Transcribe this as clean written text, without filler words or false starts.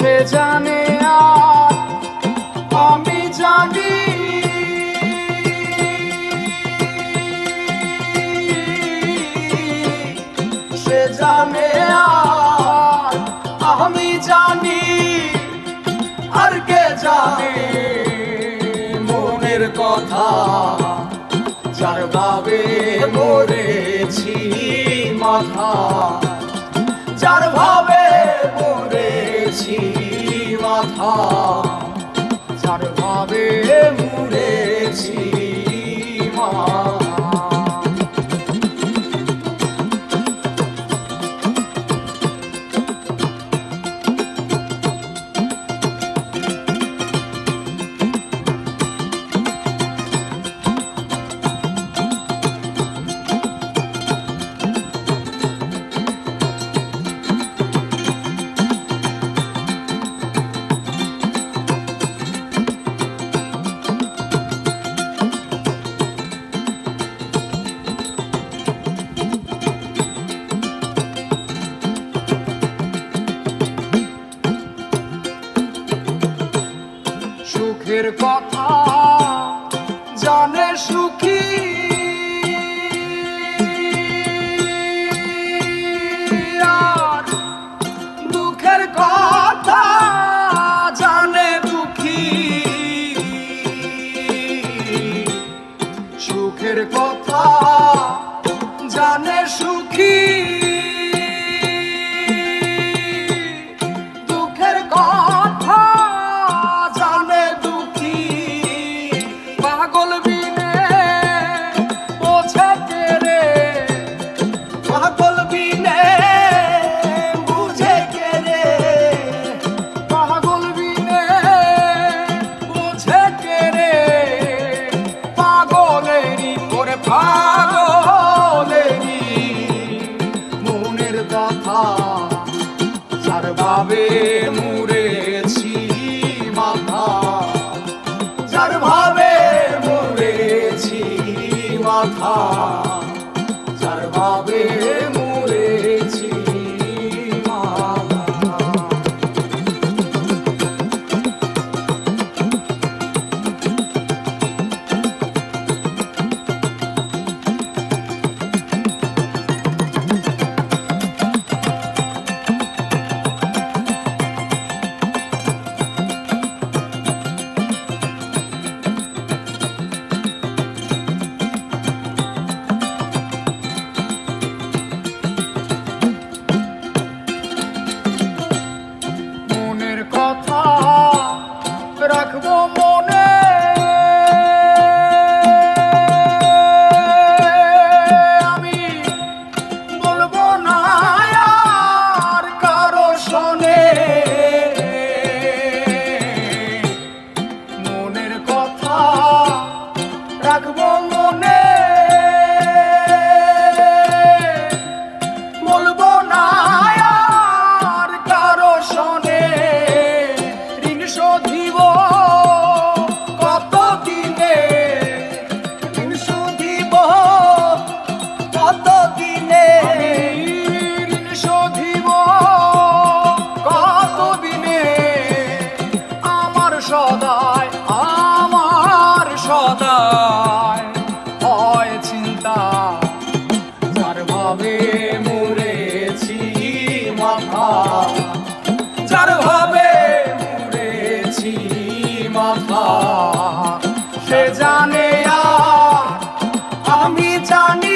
সে জানে আর আমি জানি, সে জানে আর আমি জানি, আর কে জানে মনের কথা, যার ভাবে মরেছি মাথা, যার ভাবে মরেছি মাথা, যার ভাবে মরেছি মাথা। সুখের কথা জানে সুখী, আর দুঃখের কথা জানে দুঃখী। সুখের কথা জানে সুখী, দুঃখের কথা জানে দুঃখী। পাগল বিনে বোঝে কে রে, পাগল বিনে বুঝে কে রে, পাগল বিনে বুঝে কে রে। পাগলেরই করে পাগলেরই মনের কথা, যার ভাবে মরেছি মাথা, যার ভাবে মরেছি মাথা, যার ভাবে মরেছি মাথা। মনের কথা রাখবো মনে, আমি বলবো না আর কারো শোনে। মনের কথা রাখবো মনে, বলবো না আর কারো শোনে। ঋণ শোধিব কত দিনে, ঋণ শোধিব কত দিনে, ঋণ শোধিব কত দিনে। আমার সদায় আমার সদায় হয় চিন্তা, যার ভাবে মরেছি মাথা, যার ভাবে মরেছি মাথা। সে জানে আর আমি জানি,